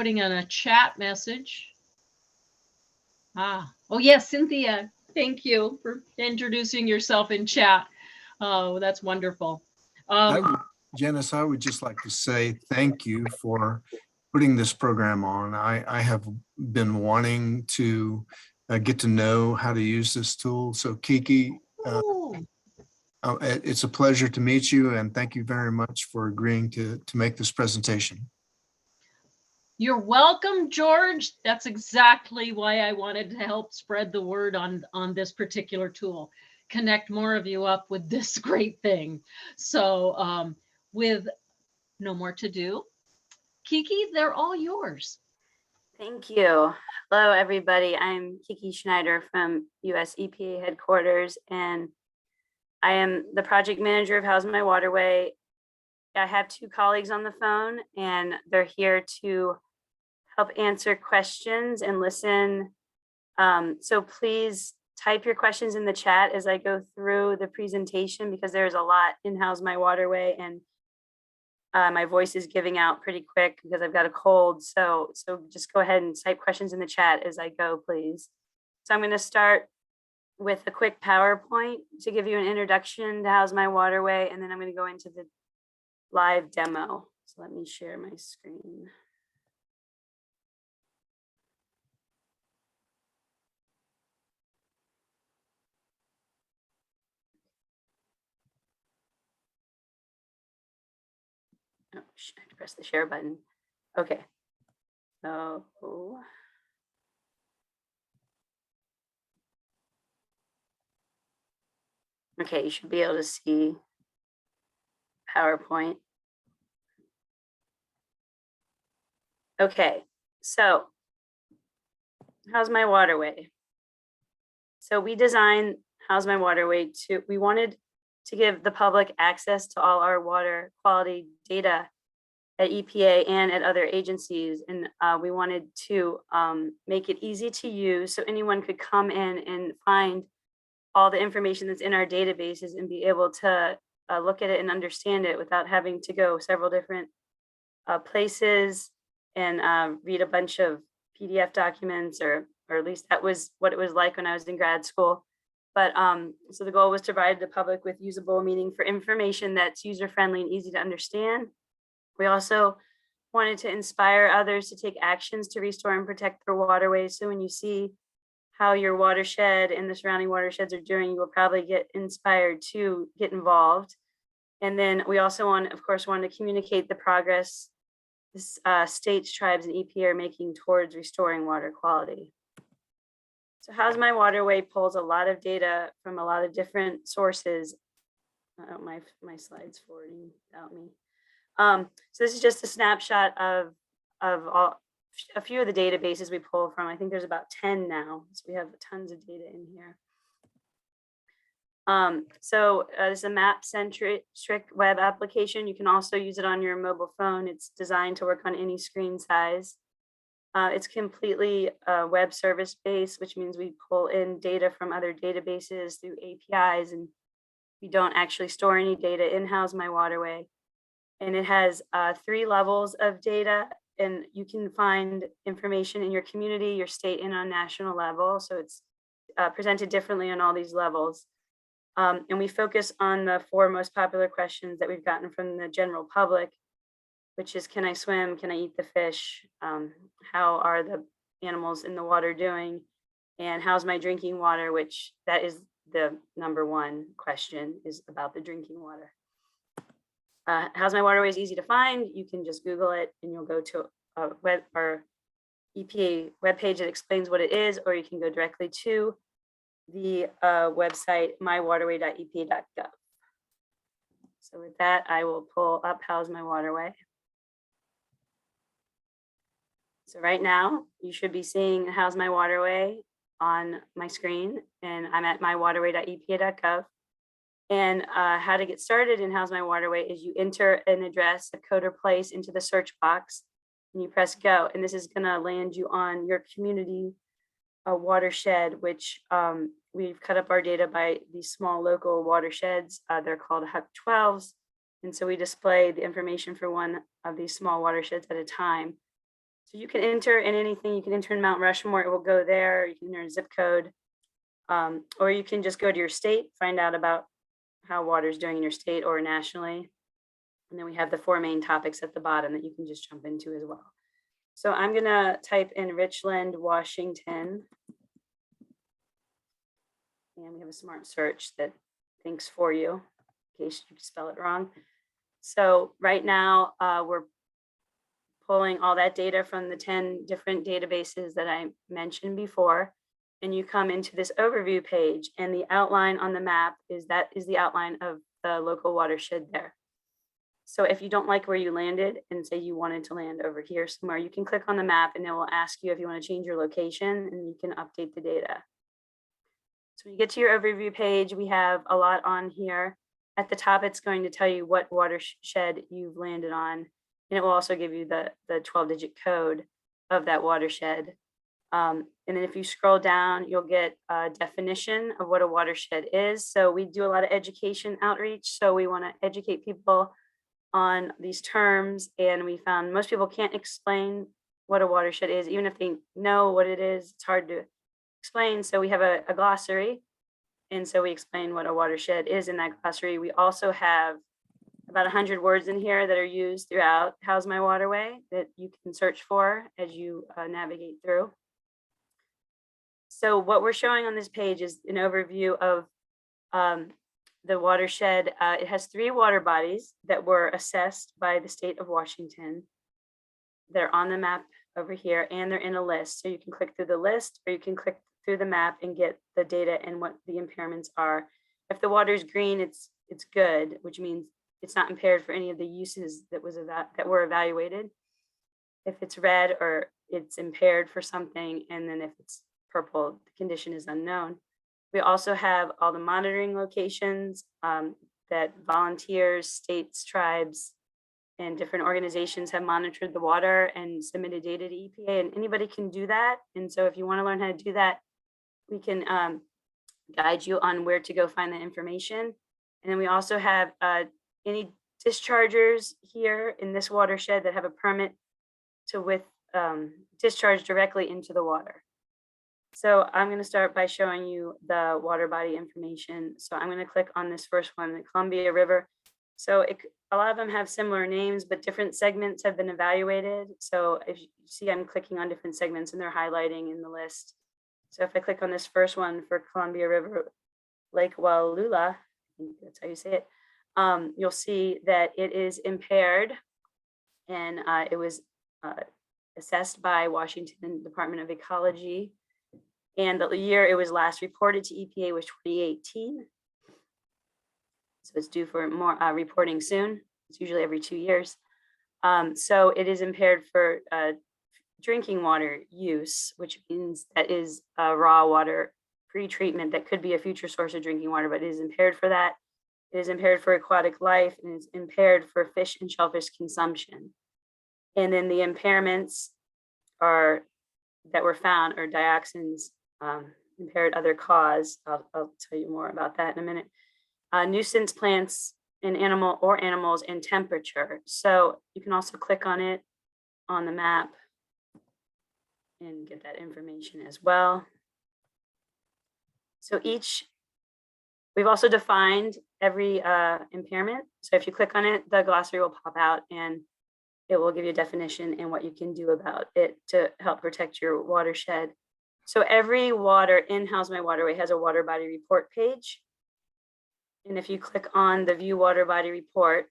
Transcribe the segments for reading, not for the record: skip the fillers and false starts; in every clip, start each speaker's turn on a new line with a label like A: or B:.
A: putting in a chat message. Oh yes, Cynthia, thank you for introducing yourself in chat. Oh, that's wonderful.
B: Janice, I would just like to say thank you for putting this program on. I have been wanting to get to know how to use this tool. So Kiki, it's a pleasure to meet you, and thank you very much for agreeing to make this presentation.
A: You're welcome, George. That's exactly why I wanted to help spread the word on this particular tool, connect more of you up with this great thing. So with no more to do, Kiki, they're all yours.
C: Thank you. Hello, everybody. I'm Kiki Schneider from US EPA headquarters, and I am the project manager of How's My Waterway. I have two colleagues on the phone, and they're here to help answer questions and listen. So please type your questions in the chat as I go through the presentation, because there's a lot in How's My Waterway, and my voice is giving out pretty quick because I've got a cold. So just go ahead and type questions in the chat as I go, please. So I'm going to start with a quick PowerPoint to give you an introduction to How's My Waterway, and then I'm going to go into the live demo. So let me share my screen. Oh, I have to press the share button. Okay. So okay, you should be able to see PowerPoint. Okay, so How's My Waterway? So we designed How's My Waterway we wanted to give the public access to all our water quality data at EPA and at other agencies. And we wanted to make it easy to use so anyone could come in and find all the information that's in our databases and be able to look at it and understand it without having to go several different places and read a bunch of PDF documents, or at least that was what it was like when I was in grad school. But so the goal was to provide the public with usable, meaningful information that's user-friendly and easy to understand. We also wanted to inspire others to take actions to restore and protect their waterways. So when you see how your watershed and the surrounding watersheds are doing, you will probably get inspired to get involved. And then we also of course, want to communicate the progress states, tribes, and EPA are making towards restoring water quality. So How's My Waterway pulls a lot of data from a lot of different sources. My slide's forwarding without me. So this is just a snapshot of a few of the databases we pull from. I think there's about 10 now, so we have tons of data in here. This is a map-centric web application. You can also use it on your mobile phone. It's designed to work on any screen size. It's completely web service based, which means we pull in data from other databases through APIs, and we don't actually store any data in How's My Waterway. And it has 3 levels of data, and you can find information in your community, your state, and on national level. So it's presented differently on all these levels. And we focus on the 4 most popular questions that we've gotten from the general public, which is, can I swim? Can I eat the fish? How are the animals in the water doing? And how's my drinking water? Which that is the #1 question, is about the drinking water. How's My Waterway is easy to find. You can just Google it and you'll go to our EPA webpage that explains what it is, or you can go directly to the website mywaterway.epa.gov. So with that, I will pull up How's My Waterway. So right now, you should be seeing How's My Waterway on my screen, and I'm at mywaterway.epa.gov. And how to get started in How's My Waterway is you enter an address, a code, or place into the search box, and you press go. And this is going to land you on your community watershed, which we've cut up our data by these small local watersheds. They're called HUC 12s. And so we display the information for one of these small watersheds at a time. So you can enter in anything. You can enter in Mount Rushmore, it will go there. You can enter a zip code, or you can just go to your state, find out about how water is doing in your state or nationally. And then we have the 4 main topics at the bottom that you can just jump into as well. So I'm gonna type in Richland, Washington. And we have a smart search that thinks for you in case you spell it wrong. So right now we're pulling all that data from the 10 different databases that I mentioned before. And you come into this overview page, and the outline on the map is the outline of the local watershed there. So if you don't like where you landed and say you wanted to land over here somewhere, you can click on the map and it will ask you if you want to change your location, and you can update the data. So when you get to your overview page, we have a lot on here. At the top, it's going to tell you what watershed you've landed on, and it will also give you the 12-digit code of that watershed. And then if you scroll down, you'll get a definition of what a watershed is. So we do a lot of education outreach. So we want to educate people on these terms. And we found most people can't explain what a watershed is. Even if they know what it is, it's hard to explain. So we have a glossary. And so we explain what a watershed is in that glossary. We also have about 100 words in here that are used throughout How's My Waterway that you can search for as you navigate through. So what we're showing on this page is an overview of the watershed. It has 3 water bodies that were assessed by the state of Washington. They're on the map over here, and they're in a list. So you can click through the list, or you can click through the map and get the data and what the impairments are. If the water is green, it's good, which means it's not impaired for any of the uses that were evaluated. If it's red, or it's impaired for something, and then if it's purple, the condition is unknown. We also have all the monitoring locations that volunteers, states, tribes, and different organizations have monitored the water and submitted data to EPA, and anybody can do that. And so if you want to learn how to do that, we can guide you on where to go find that information. And then we also have any dischargers here in this watershed that have a permit to discharge directly into the water. So I'm going to start by showing you the water body information. So I'm going to click on this first one, the Columbia River. So a lot of them have similar names, but different segments have been evaluated. So if you see, I'm clicking on different segments and they're highlighting in the list. So if I click on this first one for Columbia River, Lake Wallula, I think that's how you say it, you'll see that it is impaired, and it was assessed by Washington Department of Ecology. And the year it was last reported to EPA was 2018. So it's due for more reporting soon. It's usually every 2 years. So it is impaired for drinking water use, which means that is raw water pre-treatment that could be a future source of drinking water, but it is impaired for that. It is impaired for aquatic life, and it's impaired for fish and shellfish consumption. And then the impairments that were found are dioxins, impaired other cause. I'll tell you more about that in a minute. Nuisance plants and animals, and temperature. So you can also click on it on the map and get that information as well. So we've also defined every impairment. So if you click on it, the glossary will pop out and it will give you a definition and what you can do about it to help protect your watershed. So every water in How's My Waterway has a water body report page. And if you click on the View Water Body Report,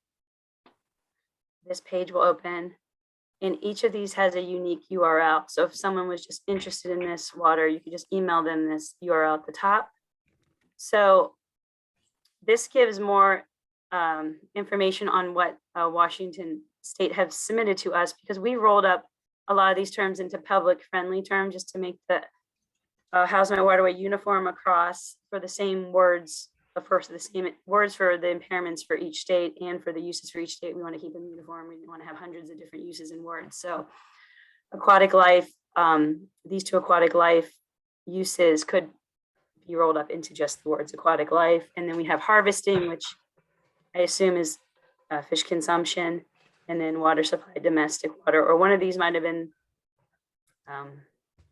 C: this page will open, and each of these has a unique URL. So if someone was just interested in this water, you could just email them this URL at the top. So this gives more information on what Washington State have submitted to us, because we rolled up a lot of these terms into public friendly terms just to make the How's My Waterway uniform across for the same words. Of course, the same words for the impairments for each state and for the uses for each state. We want to keep them uniform. We want to have hundreds of different uses and words. So aquatic life, these 2 aquatic life uses could be rolled up into just the words aquatic life. And then we have harvesting, which I assume is fish consumption, and then water supply, domestic water, or one of these might have been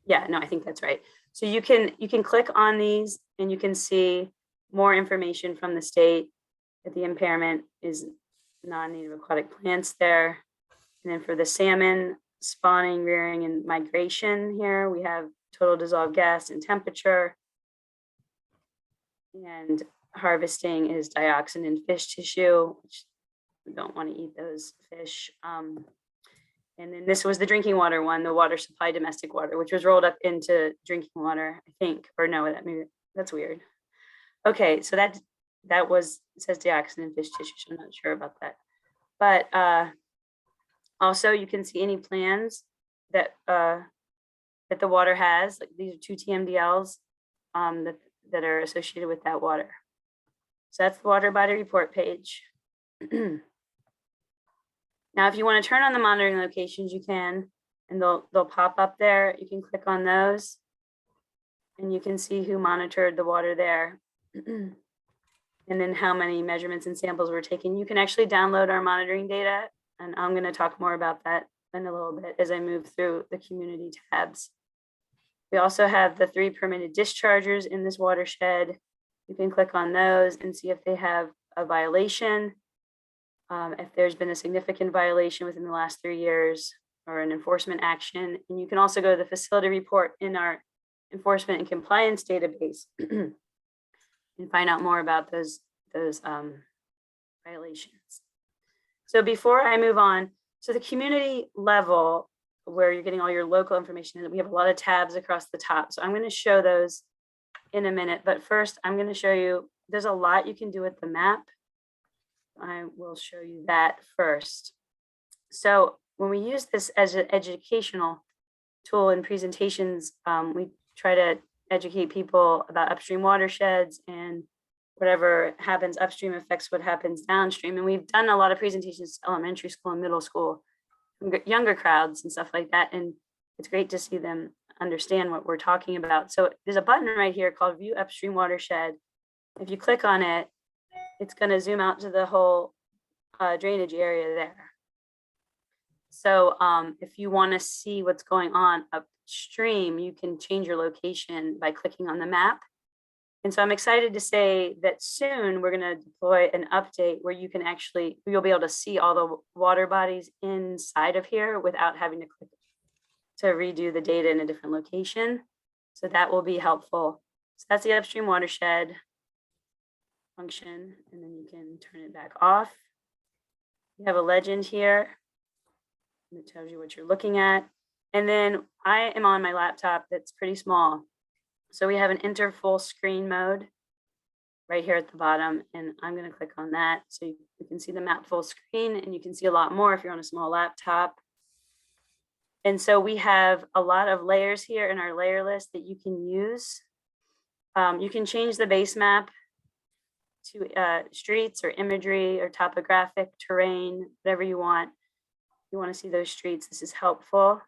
C: Yeah, no, I think that's right. So you can click on these and you can see more information from the state that the impairment is non-native aquatic plants there. And then for the salmon spawning, rearing, and migration here, we have total dissolved gas and temperature. And harvesting is dioxin in fish tissue, which we don't want to eat those fish. And then this was the drinking water one, the water supply domestic water, which was rolled up into drinking water, I think, or no, that's weird. Okay, so that was, it says dioxin in fish tissue, so I'm not sure about that. But also you can see any plans that that the water has, like these are 2 TMDLs that are associated with that water. So that's the water body report page. Now, if you want to turn on the monitoring locations, you can, and they'll pop up there. You can click on those and you can see who monitored the water there. And then how many measurements and samples were taken. You can actually download our monitoring data, and I'm going to talk more about that in a little bit as I move through the community tabs. We also have the 3 permitted dischargers in this watershed. You can click on those and see if they have a violation. If there's been a significant violation within the last 3 years or an enforcement action. And you can also go to the facility report in our enforcement and compliance database and find out more about those violations. So before I move on, so the community level where you're getting all your local information, we have a lot of tabs across the top. So I'm going to show those in a minute, but first I'm going to show you, there's a lot you can do with the map. I will show you that first. So when we use this as an educational tool in presentations, we try to educate people about upstream watersheds, and whatever happens upstream affects what happens downstream. And we've done a lot of presentations to elementary school and middle school, younger crowds and stuff like that. And it's great to see them understand what we're talking about. So there's a button right here called View Upstream Watershed. If you click on it, it's going to zoom out to the whole drainage area there. So if you want to see what's going on upstream, you can change your location by clicking on the map. And so I'm excited to say that soon we're going to deploy an update where you can actually, you'll be able to see all the water bodies inside of here without having to click to redo the data in a different location. So that will be helpful. So that's the upstream watershed function, and then you can turn it back off. You have a legend here that tells you what you're looking at. And then I am on my laptop that's pretty small. So we have an enter full screen mode right here at the bottom, and I'm going to click on that so you can see the map full screen, and you can see a lot more if you're on a small laptop. And so we have a lot of layers here in our layer list that you can use. You can change the base map to streets or imagery or topographic terrain, whatever you want. If you want to see those streets, this is helpful.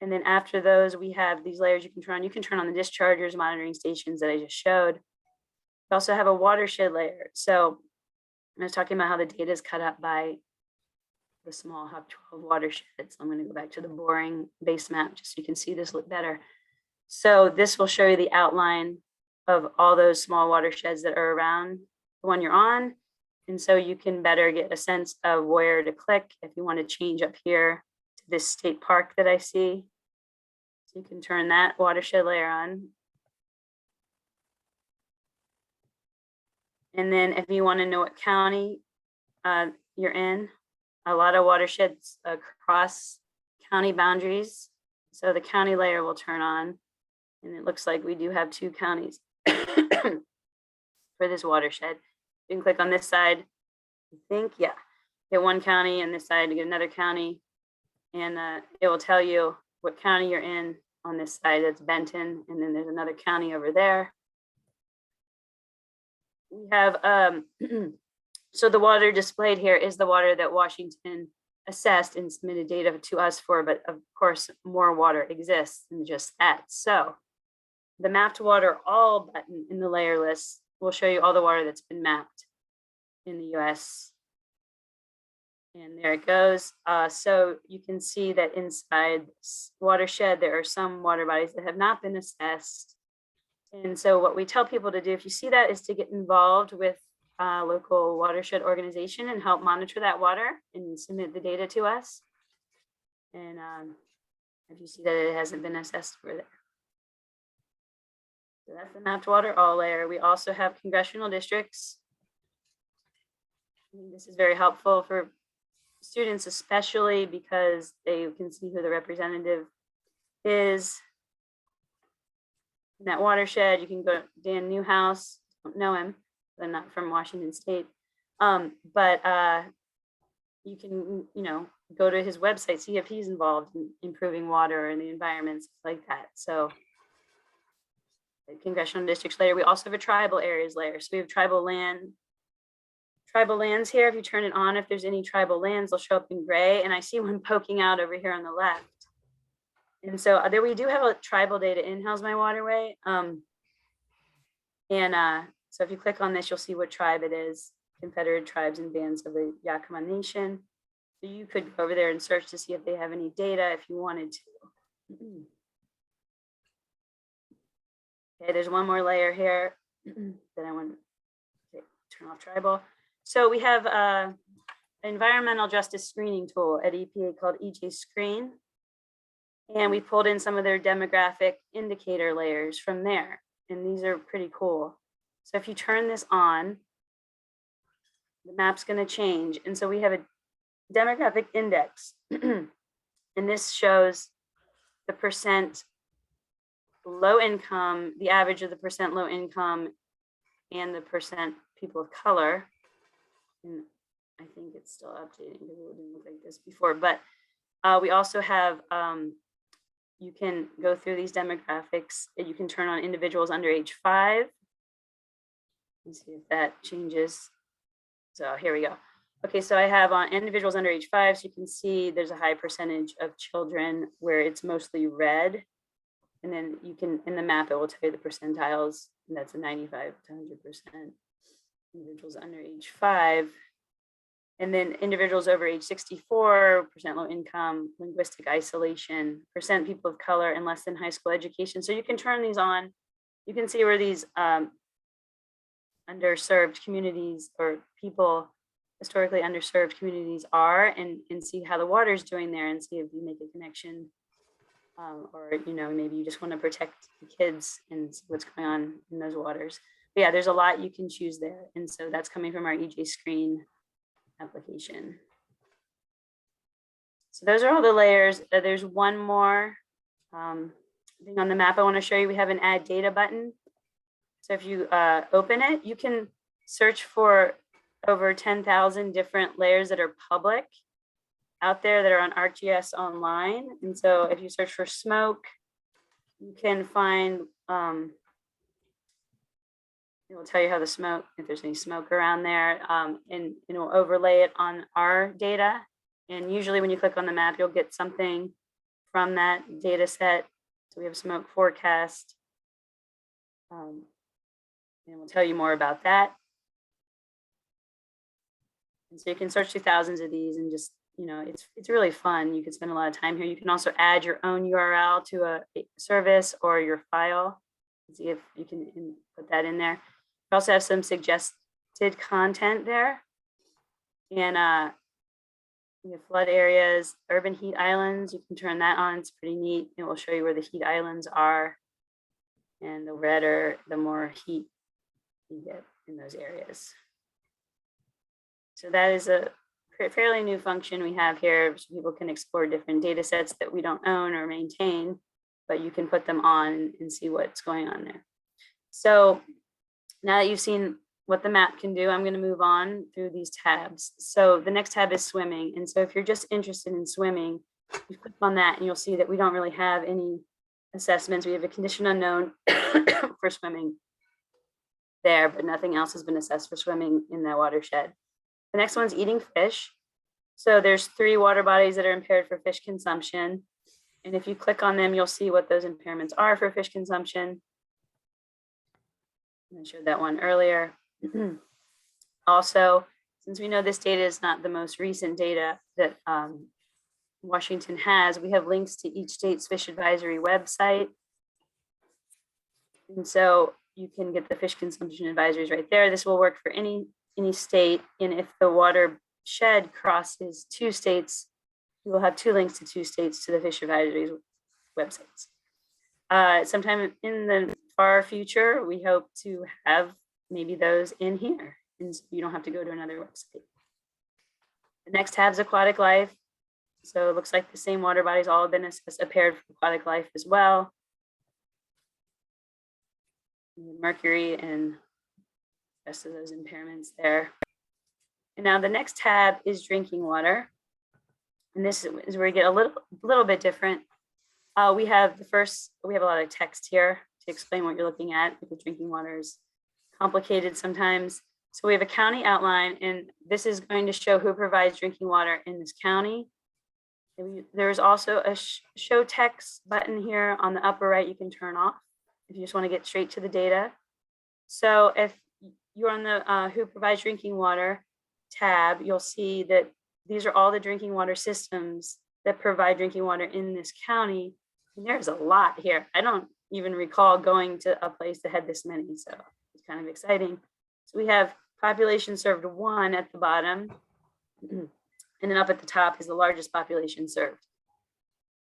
C: And then after those, we have these layers you can turn on. You can turn on the dischargers, monitoring stations that I just showed. We also have a watershed layer. So I was talking about how the data is cut up by the small Hub 12 watersheds. I'm going to go back to the boring base map just so you can see this look better. So this will show you the outline of all those small watersheds that are around the one you're on. And so you can better get a sense of where to click if you want to change up here to this state park that I see. So you can turn that watershed layer on. And then if you want to know what county you're in, a lot of watersheds across county boundaries. So the county layer will turn on. And it looks like we do have 2 counties for this watershed. You can click on this side, I think, yeah. Get 1 county, and this side to get another county. And it will tell you what county you're in on this side. That's Benton. And then there's another county over there. We have, so the water displayed here is the water that Washington assessed and submitted data to us for, but of course, more water exists than just that. So the mapped water all button in the layer list will show you all the water that's been mapped in the US And there it goes. So you can see that inside this watershed, there are some water bodies that have not been assessed. And so what we tell people to do, if you see that, is to get involved with a local watershed organization and help monitor that water and submit the data to us. And if you see that it hasn't been assessed for there. So that's the mapped water all layer. We also have congressional districts. I think this is very helpful for students, especially because they can see who the representative is in that watershed. You can go to Dan Newhouse, don't know him, I'm not from Washington State, but you can, go to his website, see if he's involved in improving water and the environment, stuff like that. So the congressional districts layer. We also have a tribal areas layer. So we have tribal lands here. If you turn it on, if there's any tribal lands, they'll show up in gray. And I see one poking out over here on the left. And so there we do have a tribal data in How's My Waterway. So if you click on this, you'll see what tribe it is. Confederated Tribes and Bands of the Yakama Nation. So you could go over there and search to see if they have any data if you wanted to. Okay, there's one more layer here that I want to turn off tribal. So we have an environmental justice screening tool at EPA called EJ Screen. And we pulled in some of their demographic indicator layers from there. And these are pretty cool. So if you turn this on, the map's going to change. And so we have a demographic index. And this shows the percent low income, the average of the percent low income and the percent people of color. And I think it's still updating because it didn't look like this before. But we also have, you can go through these demographics. You can turn on individuals under age 5. Let's see if that changes. So here we go. Okay, so I have on individuals under age 5. So you can see there's a high percentage of children where it's mostly red. And then you can, in the map, it will tell you the percentiles. And that's a 95 to 100%. Individuals under age 5. And then individuals over age 64, percent low income, linguistic isolation, percent people of color, and less than high school education. So you can turn these on. You can see where these underserved communities or people, historically underserved communities are, and see how the water is doing there and see if you make a connection. Or, maybe you just want to protect the kids and see what's going on in those waters. But yeah, there's a lot you can choose there. And so that's coming from our EJ Screen application. So those are all the layers. There's one more thing on the map I want to show you. We have an add data button. So if you open it, you can search for over 10,000 different layers that are public out there that are on ArcGIS online. And so if you search for smoke, you can find, it will tell you how the smoke, if there's any smoke around there, and it will overlay it on our data. And usually when you click on the map, you'll get something from that data set. So we have smoke forecast. And we'll tell you more about that. And so you can search through thousands of these and just, it's really fun. You can spend a lot of time here. You can also add your own URL to a service or your file. See if you can put that in there. We also have some suggested content there. And we have flood areas, urban heat islands. You can turn that on. It's pretty neat. It will show you where the heat islands are. And the redder, the more heat you get in those areas. So that is a fairly new function we have here. So people can explore different data sets that we don't own or maintain, but you can put them on and see what's going on there. So now that you've seen what the map can do, I'm going to move on through these tabs. So the next tab is swimming. And so if you're just interested in swimming, you click on that and you'll see that we don't really have any assessments. We have a condition unknown for swimming there, but nothing else has been assessed for swimming in that watershed. The next one's eating fish. So there's 3 water bodies that are impaired for fish consumption. And if you click on them, you'll see what those impairments are for fish consumption. I showed that one earlier. Also, since we know this data is not the most recent data that Washington has, we have links to each state's fish advisory website. And so you can get the fish consumption advisories right there. This will work for any state. And if the watershed crosses 2 states, we will have 2 links to 2 states to the fish advisories websites. Sometime in the far future, we hope to have maybe those in here, and so you don't have to go to another website. The next tab is aquatic life. So it looks like the same water bodies all have been paired for aquatic life as well. Mercury and the rest of those impairments there. And now the next tab is drinking water. And this is where we get a little bit different. We have a lot of text here to explain what you're looking at, because drinking water is complicated sometimes. So we have a county outline, and this is going to show who provides drinking water in this county. There's also a show text button here on the upper right you can turn off if you just want to get straight to the data. So if you're on the who provides drinking water tab, you'll see that these are all the drinking water systems that provide drinking water in this county. And there's a lot here. I don't even recall going to a place that had this many, so it's kind of exciting. So we have population served 1 at the bottom, and then up at the top is the largest population served,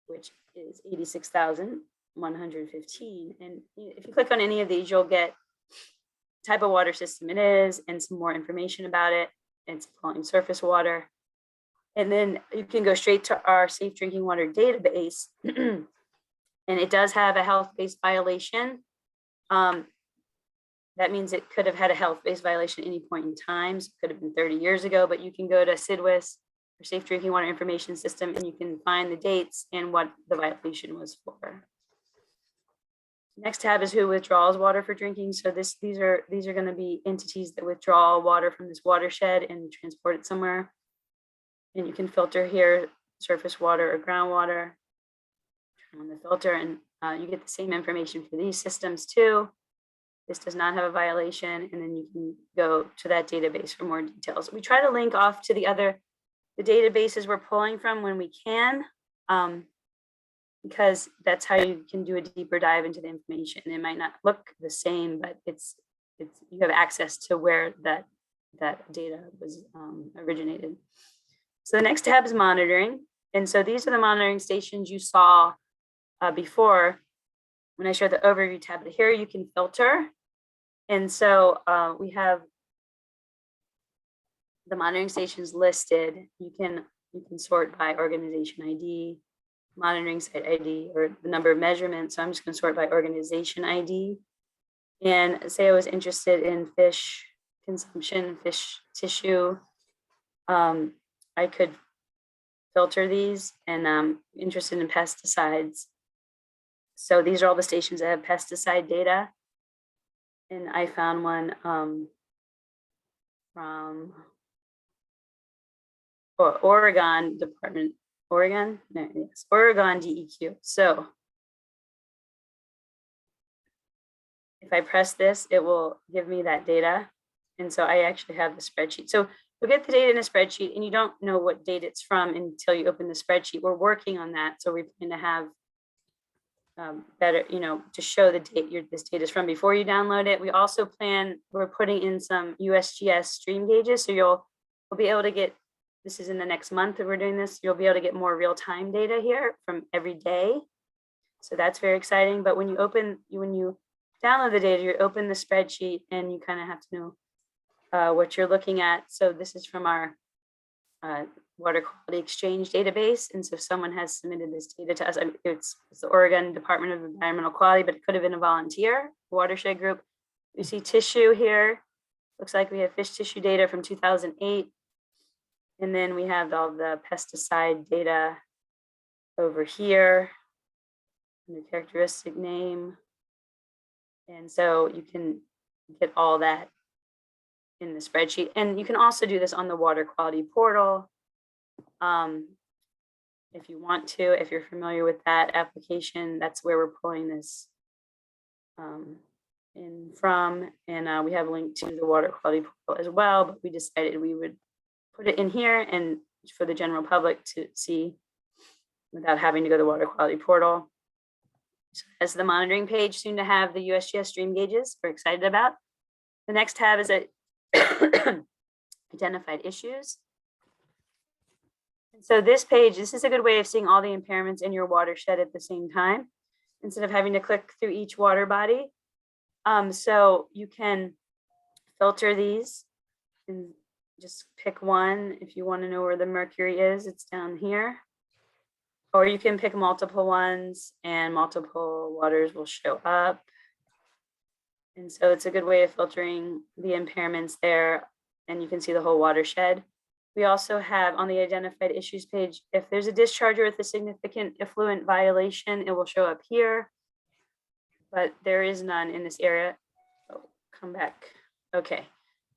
C: which is 86,115. And if you click on any of these, you'll get the type of water system it is and some more information about it. It's flowing surface water. And then you can go straight to our safe drinking water database. And it does have a health-based violation. That means it could have had a health-based violation at any point in time. So it could have been 30 years ago, but you can go to SIDWIS, or Safe Drinking Water Information System, and you can find the dates and what the violation was for. Next tab is who withdraws water for drinking. So these are going to be entities that withdraw water from this watershed and transport it somewhere. And you can filter here surface water or groundwater. Turn on the filter, and you get the same information for these systems too. This does not have a violation, and then you can go to that database for more details. We try to link off to the databases we're pulling from when we can, because that's how you can do a deeper dive into the information. It might not look the same, but it's you have access to where that data was originated. So the next tab is monitoring, and so these are the monitoring stations you saw before when I showed the overview tab. But here you can filter. And so we have the monitoring stations listed. You can sort by organization ID, monitoring site ID, or the number of measurements. So I'm just going to sort by organization ID. And say I was interested in fish consumption, fish tissue. I could filter these, and I'm interested in pesticides. So these are all the stations that have pesticide data. And I found one from Oregon Department, Oregon DEQ. So if I press this, it will give me that data. And so I actually have the spreadsheet. So you'll get the data in a spreadsheet, and you don't know what date it's from until you open the spreadsheet. We're working on that. So we plan to have better, to show the date this data is from before you download it. We also we're putting in some USGS stream gauges. So you'll be able to get, this is in the next month that we're doing this, you'll be able to get more real-time data here from every day. So that's very exciting. But when you download the data, you open the spreadsheet, and you kind of have to know what you're looking at. So this is from our Water Quality Exchange database. And so if someone has submitted this data to us, it's the Oregon Department of Environmental Quality, but it could have been a volunteer, watershed group. You see tissue here. Looks like we have fish tissue data from 2008. And then we have all the pesticide data over here, the characteristic name. And so you can get all that in the spreadsheet. And you can also do this on the water quality portal. If you want to, if you're familiar with that application, that's where we're pulling this in from. And we have a link to the water quality portal as well, but we decided we would put it in here and for the general public to see without having to go to the water quality portal. So as the monitoring page, soon to have the USGS stream gauges we're excited about. The next tab is identified issues. And so this page, this is a good way of seeing all the impairments in your watershed at the same time, instead of having to click through each water body. So you can filter these and just pick one. If you want to know where the mercury is, it's down here. Or you can pick multiple ones and multiple waters will show up. And so it's a good way of filtering the impairments there, and you can see the whole watershed. We also have on the identified issues page, if there's a discharger with a significant effluent violation, it will show up here, but there is none in this area. Oh, come back. Okay,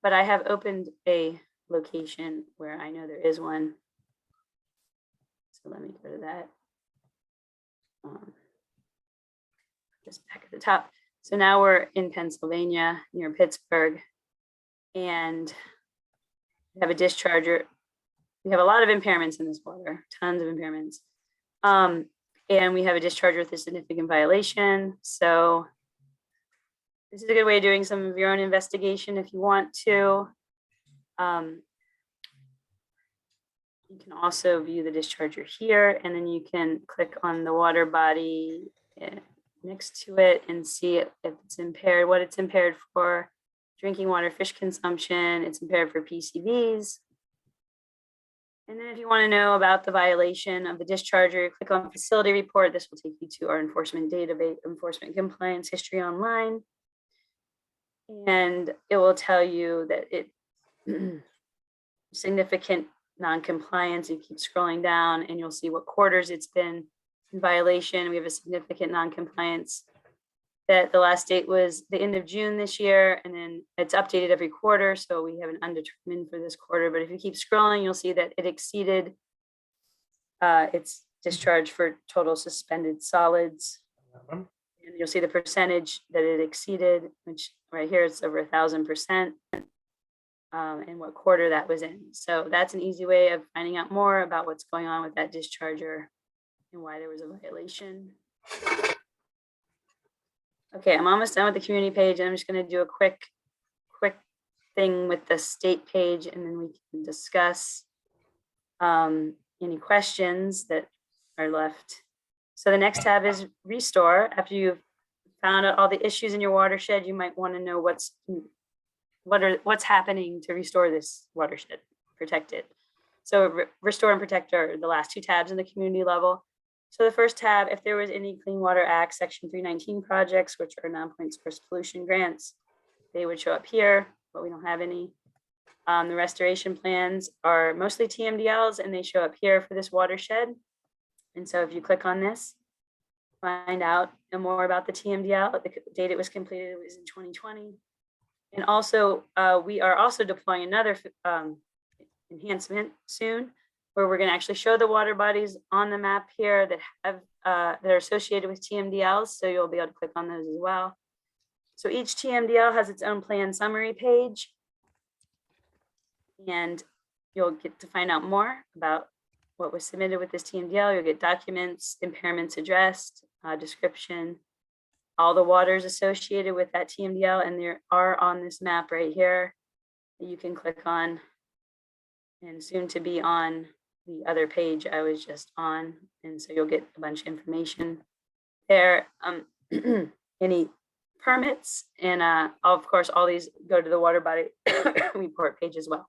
C: but I have opened a location where I know there is one. So let me go to that. Just back at the top. So now we're in Pennsylvania near Pittsburgh, and we have a discharger. We have a lot of impairments in this water, tons of impairments. And we have a discharger with a significant violation. So this is a good way of doing some of your own investigation if you want to. You can also view the discharger here, and then you can click on the water body next to it and see if it's impaired, what it's impaired for: drinking water, fish consumption. It's impaired for PCVs. And then if you want to know about the violation of the discharger, click on facility report. This will take you to our enforcement database, enforcement compliance history online. And it will tell you that it significant non-compliance. You keep scrolling down and you'll see what quarters it's been in violation. We have a significant non-compliance that the last date was the end of June this year, and then it's updated every quarter. So we have an undetermined for this quarter, but if you keep scrolling, you'll see that it exceeded its discharge for total suspended solids. And you'll see the percentage that it exceeded, which right here, it's over 1,000%. And what quarter that was in. So that's an easy way of finding out more about what's going on with that discharger and why there was a violation. Okay, I'm almost done with the community page, and I'm just going to do a quick thing with the state page, and then we can discuss any questions that are left. So the next tab is restore. After you've found out all the issues in your watershed, you might want to know what's happening to restore this watershed, protect it. So restore and protect are the last two tabs in the community level. So the first tab, if there was any Clean Water Act Section 319 projects, which are non-point source pollution grants, they would show up here, but we don't have any. The restoration plans are mostly TMDLs, and they show up here for this watershed. And so if you click on this, find out more about the TMDL. The date it was completed was in 2020. And also, we are also deploying another enhancement soon, where we're going to actually show the water bodies on the map here that have that are associated with TMDLs. So you'll be able to click on those as well. So each TMDL has its own plan summary page, and you'll get to find out more about what was submitted with this TMDL. You'll get documents, impairments addressed, description, all the waters associated with that TMDL, and there are on this map right here that you can click on, and soon to be on the other page I was just on. And so you'll get a bunch of information there. Any permits, and of course, all these go to the water body report page as well.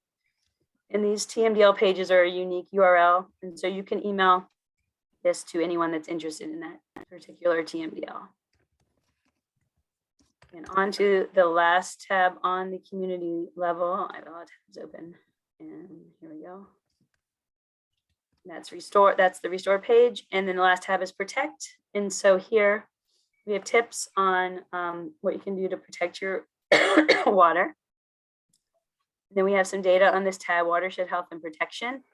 C: And these TMDL pages are a unique URL, and so you can email this to anyone that's interested in that particular TMDL. And on to the last tab on the community level. I have a lot of tabs open, and here we go. That's restore. That's the restore page, and then the last tab is protect. And so here we have tips on what you can do to protect your water. Then we have some data on this tab, watershed health and protection.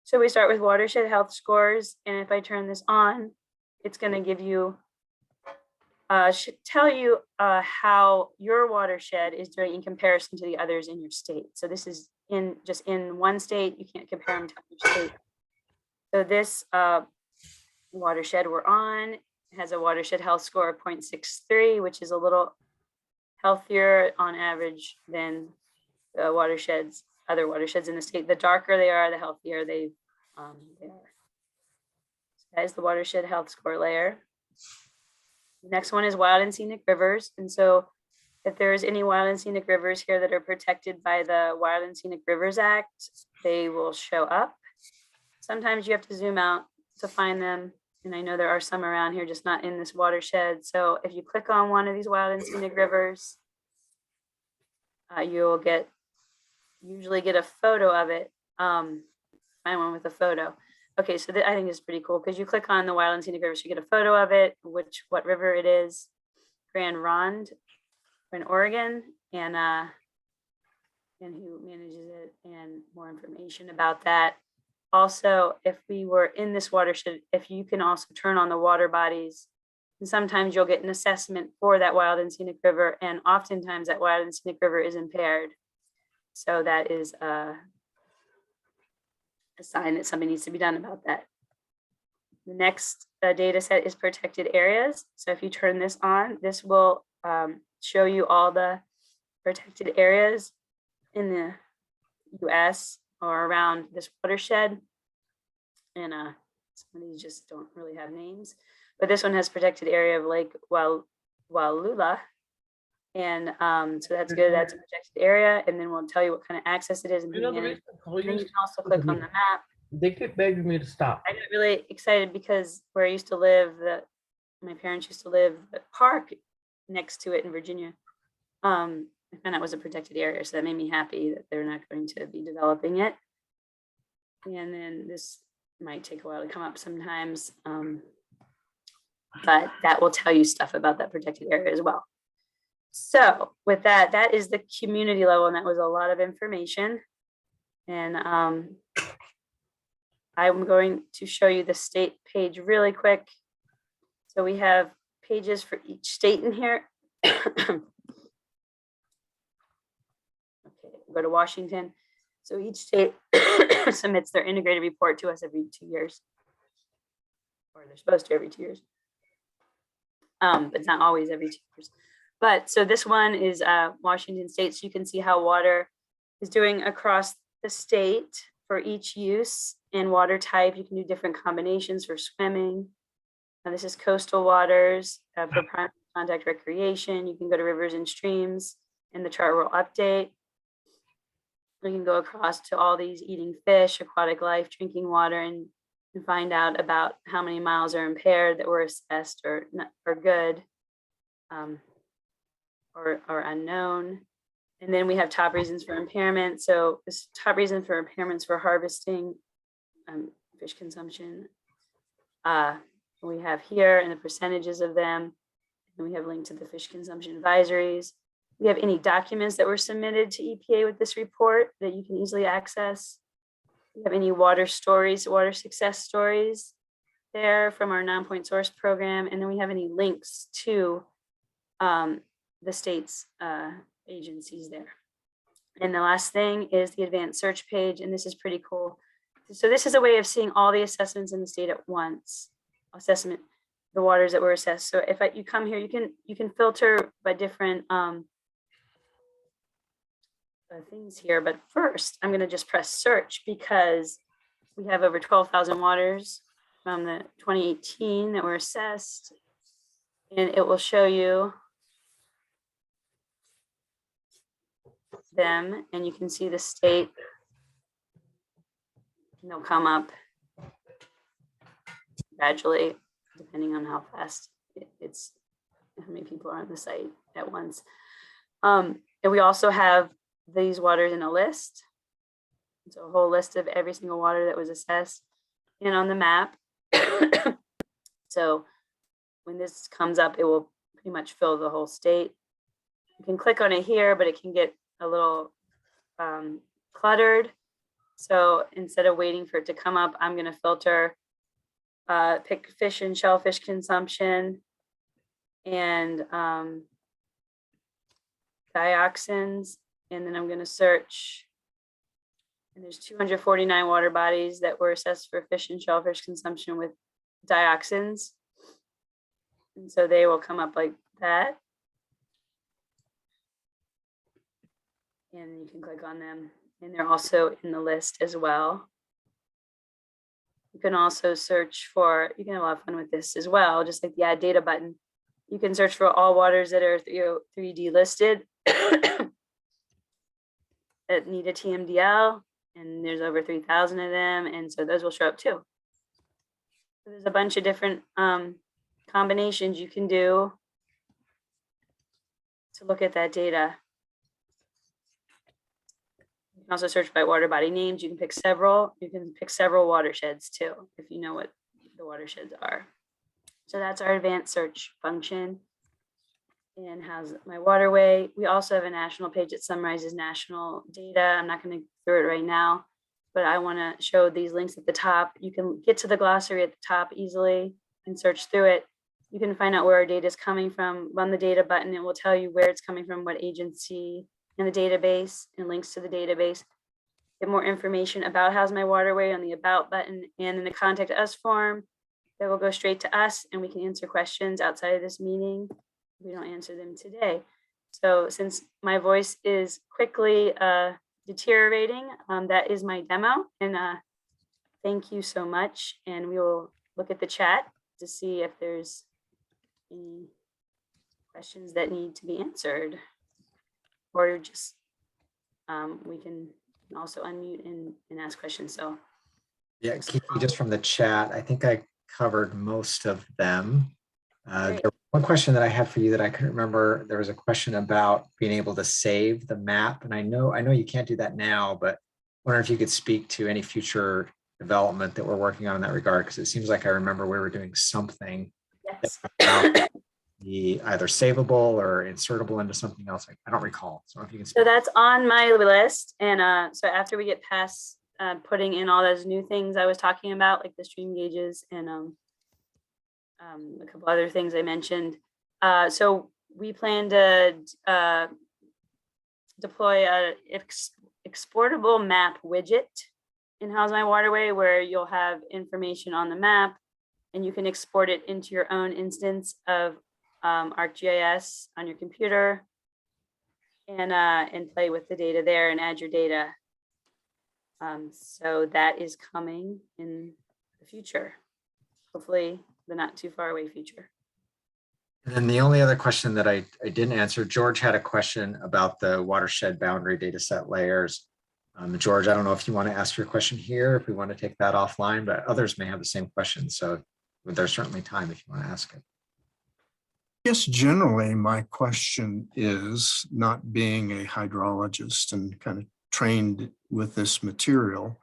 C: So we start with watershed health scores, and if I turn this on, it's going to give you, should tell you how your watershed is doing in comparison to the others in your state. So this is in just in one state. You can't compare them to each state. So this watershed we're on has a watershed health score of 0.63, which is a little healthier on average than the other watersheds in the state. The darker they are, the healthier they are. So that is the watershed health score layer. The next one is wild and scenic rivers. And so if there's any wild and scenic rivers here that are protected by the Wild and Scenic Rivers Act, they will show up. Sometimes you have to zoom out to find them. And I know there are some around here, just not in this watershed. So if you click on one of these wild and scenic rivers, you'll usually get a photo of it. Find one with a photo. Okay, so I think it's pretty cool because you click on the wild and scenic rivers, you get a photo of it, what river it is, Grand Ronde in Oregon, and who manages it, and more information about that. Also, if we were in this watershed, if you can also turn on the water bodies, and sometimes you'll get an assessment for that wild and scenic river, and oftentimes that wild and scenic river is impaired. So that is a sign that something needs to be done about that. The next data set is protected areas. So if you turn this on, this will show you all the protected areas in the US or around this watershed. And some of these just don't really have names, but this one has protected area of Lake Wallula. And so that's good. That's a protected area. And then we'll tell you what kind of access it is. And then you can also click on the map.
D: They keep begging me to stop.
C: I got really excited because where I used to live, my parents used to live, the park next to it in Virginia, I found out was a protected area. So that made me happy that they're not going to be developing it. And then this might take a while to come up sometimes. But that will tell you stuff about that protected area as well. So with that, that is the community level, and that was a lot of information. And I'm going to show you the state page really quick. So we have pages for each state in here. Okay, go to Washington. So each state submits their integrated report to us every 2 years, or they're supposed to every 2 years. But it's not always every 2 years. But so this one is Washington State. So you can see how water is doing across the state for each use and water type. You can do different combinations for swimming. Now this is coastal waters for primary contact recreation. You can go to rivers and streams, and the chart will update. We can go across to all these eating fish, aquatic life, drinking water, and find out about how many miles are impaired that were assessed or good. Or unknown. And then we have top reasons for impairment. So this top reason for impairments for harvesting fish consumption. We have here and the percentages of them. And we have linked to the fish consumption advisories. We have any documents that were submitted to EPA with this report that you can easily access. We have any water stories, water success stories there from our non-point source program. And then we have any links to the state's agencies there. And the last thing is the advanced search page, and this is pretty cool. So this is a way of seeing all the assessments in the state at once. The waters that were assessed. So if you come here, you can filter by different things here. But first, I'm going to just press search because we have over 12,000 waters from the 2018 that were assessed, and it will show you them, and you can see the state, and they'll come up gradually depending on how fast it's how many people are on the site at once. And we also have these waters in a list, so a whole list of every single water that was assessed and on the map. So when this comes up, it will pretty much fill the whole state. You can click on it here, but it can get a little cluttered. So instead of waiting for it to come up, I'm going to filter, pick fish and shellfish consumption and dioxins. And then I'm going to search And there's 249 water bodies that were assessed for fish and shellfish consumption with dioxins. And so they will come up like that. And you can click on them. And they're also in the list as well. You can also search for, you can have a lot of fun with this as well, just like the add data button. You can search for all waters that are 3D listed that need a TMDL, and there's over 3,000 of them. And so those will show up too. So there's a bunch of different combinations you can do to look at that data. You can also search by water body names. You can pick several. You can pick several watersheds too, if you know what the watersheds are. So that's our advanced search function. And How's My Waterway. We also have a national page that summarizes national data. I'm not going to go through it right now, but I want to show these links at the top. You can get to the glossary at the top easily and search through it. You can find out where our data is coming from. Run the data button. It will tell you where it's coming from, what agency in the database, and links to the database. Get more information about How's My Waterway on the About button and in the Contact Us form. That will go straight to us, and we can answer questions outside of this meeting. We don't answer them today. So since my voice is quickly deteriorating, that is my demo. And thank you so much. And we will look at the chat to see if there's any questions that need to be answered. Or just we can also unmute and ask questions. So
E: yeah, Kiki, just from the chat, I think I covered most of them. There was one question that I had for you that I couldn't remember. There was a question about being able to save the map, and I know you can't do that now, but I wonder if you could speak to any future development that we're working on in that regard, because it seems like I remember we were doing something
C: yes.
E: about the either savable or insertable into something else. I don't recall. So if you can.
C: So that's on my list. And so after we get past putting in all those new things I was talking about, like the stream gauges and a couple other things I mentioned. So we plan to deploy a exportable map widget in How's My Waterway, where you'll have information on the map and you can export it into your own instance of ArcGIS on your computer and play with the data there and add your data. So that is coming in the future, hopefully the not too far away future.
E: And then the only other question that I didn't answer, George had a question about the watershed boundary data set layers. George, I don't know if you want to ask your question here, if we want to take that offline, but others may have the same question. So there's certainly time if you want to ask it.
B: Yes, generally, my question is, not being a hydrologist and kind of trained with this material,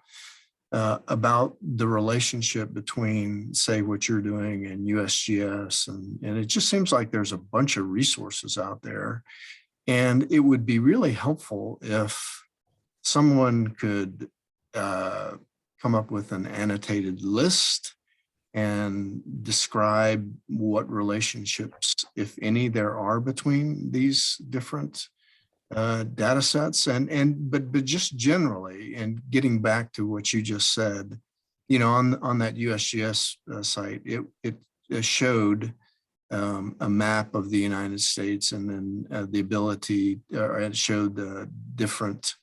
B: about the relationship between, say, what you're doing and USGS. And it just seems like there's a bunch of resources out there. And it would be really helpful if someone could come up with an annotated list and describe what relationships, if any, there are between these different data sets, but just generally, and getting back to what you just said, you know, on that USGS site, it showed a map of the United States, and then the ability, it showed the different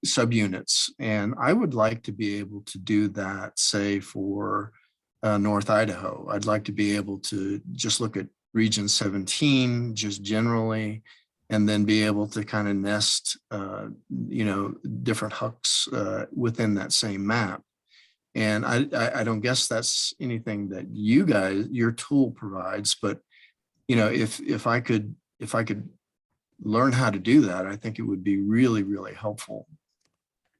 B: subunits. And I would like to be able to do that, say, for North Idaho. I'd like to be able to just look at region 17, just generally, and then be able to kind of nest, you know, different hooks within that same map. And I don't guess that's anything that you guys, your tool provides, but, you know, if I could learn how to do that, I think it would be really, really helpful.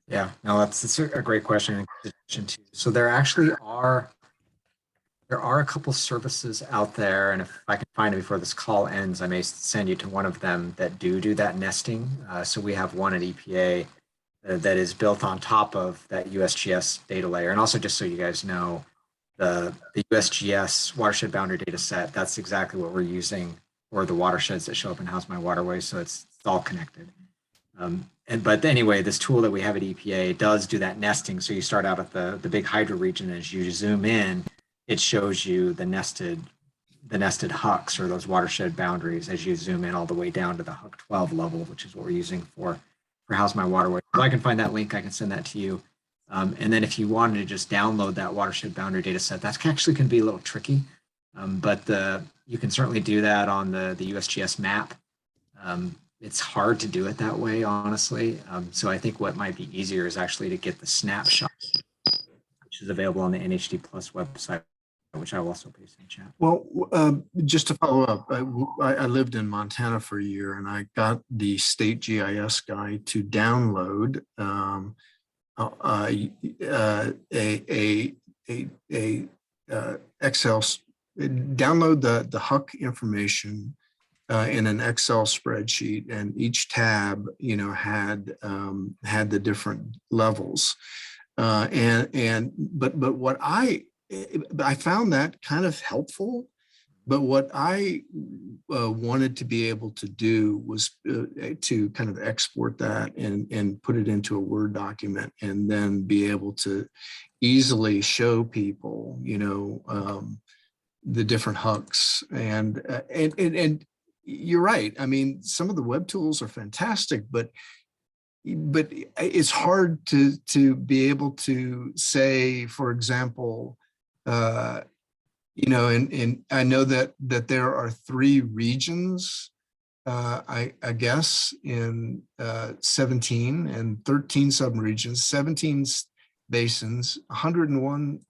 E: Yeah, no, that's a great question. So there actually are a couple services out there, and if I can find it before this call ends, I may send you to one of them that do that nesting. So we have one at EPA that is built on top of that USGS data layer. And also, just so you guys know, the USGS watershed boundary data set, that's exactly what we're using for the watersheds that show up in How's My Waterway. So it's all connected. But anyway, this tool that we have at EPA does do that nesting. So you start out at the big hydro region. As you zoom in, it shows you the nested hucks, or those watershed boundaries, as you zoom in all the way down to the Huck 12 level, which is what we're using for How's My Waterway. If I can find that link, I can send that to you. And then if you wanted to just download that watershed boundary data set, that's actually going to be a little tricky. But you can certainly do that on the USGS map. It's hard to do it that way, honestly. So I think what might be easier is actually to get the snapshot, which is available on the NHD Plus website, which I will also paste in chat.
B: Well, just to follow up, I lived in Montana for a year, and I got the state GIS guy to download Excel, download the Huck information in an Excel spreadsheet, and each tab, had the different levels, but what I found that kind of helpful. But what I wanted to be able to do was to kind of export that and put it into a Word document, and then be able to easily show people, the different hucks. And you're right. I mean, some of the web tools are fantastic, but it's hard to be able to say, for example, and I know that there are 3 regions, I guess, in 17 and 13 subregions, 17 basins, 101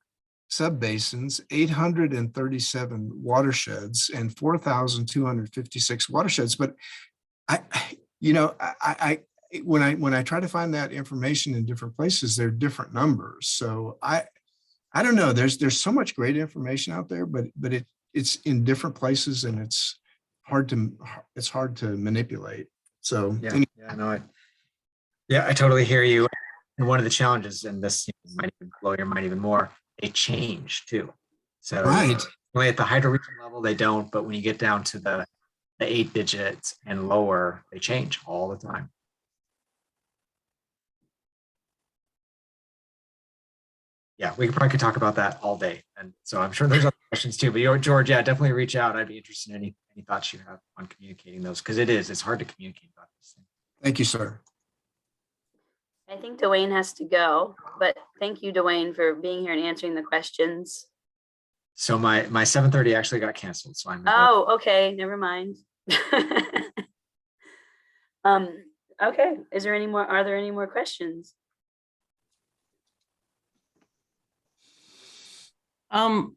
B: subbasins, 837 watersheds, and 4,256 watersheds. But when I try to find that information in different places, they're different numbers. So I don't know. There's so much great information out there, but it's in different places, and it's hard to manipulate. So
E: I totally hear you. And one of the challenges, and this might even blow your mind even more, they change too. So
B: right.
E: Only at the hydro region level they don't, but when you get down to the 8 digits and lower, they change all the time. Yeah, we probably could talk about that all day. And so I'm sure there's other questions too, but George, definitely reach out. I'd be interested in any thoughts you have on communicating those, because it's hard to communicate about this thing.
B: Thank you, sir.
C: I think Dwayne has to go, but thank you, Dwayne, for being here and answering the questions.
E: So my 7:30 actually got canceled, so I'm.
C: Oh, okay, never mind. Okay, are there any more questions?
D: I'm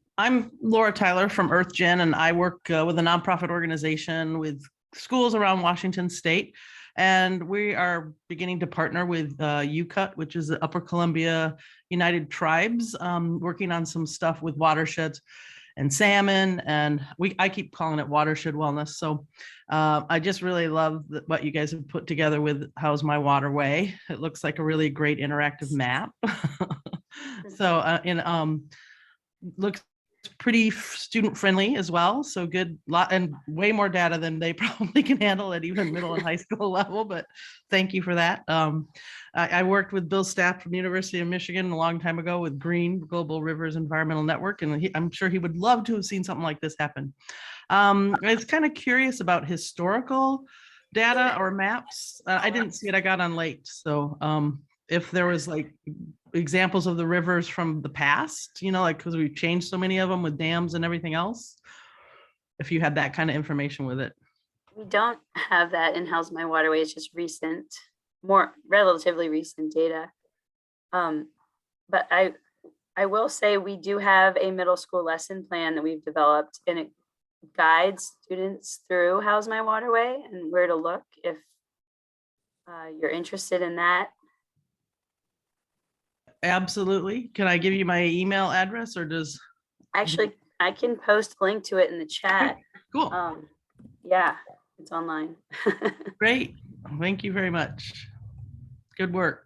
D: Laura Tyler from EarthGen, and I work with a nonprofit organization with schools around Washington State. And we are beginning to partner with UCUT, which is the Upper Columbia United Tribes, working on some stuff with watersheds and salmon. And I keep calling it watershed wellness. So I just really love what you guys have put together with How's My Waterway. It looks like a really great interactive map. So looks pretty student friendly as well. So good lot and way more data than they probably can handle at even middle and high school level. But thank you for that. I worked with Bill Staff from the University of Michigan a long time ago with GREEN, Global Rivers Environmental Network. And I'm sure he would love to have seen something like this happen. I was kind of curious about historical data or maps. I didn't see it. I got on late. So if there was like examples of the rivers from the past, like because we've changed so many of them with dams and everything else, if you had that kind of information with it.
C: We don't have that in How's My Waterway. It's just relatively recent data. But I will say we do have a middle school lesson plan that we've developed, and it guides students through How's My Waterway and where to look if you're interested in that.
D: Absolutely. Can I give you my email address, or does?
C: Actually, I can post a link to it in the chat.
D: Cool.
C: Yeah, it's online.
D: Great. Thank you very much. Good work.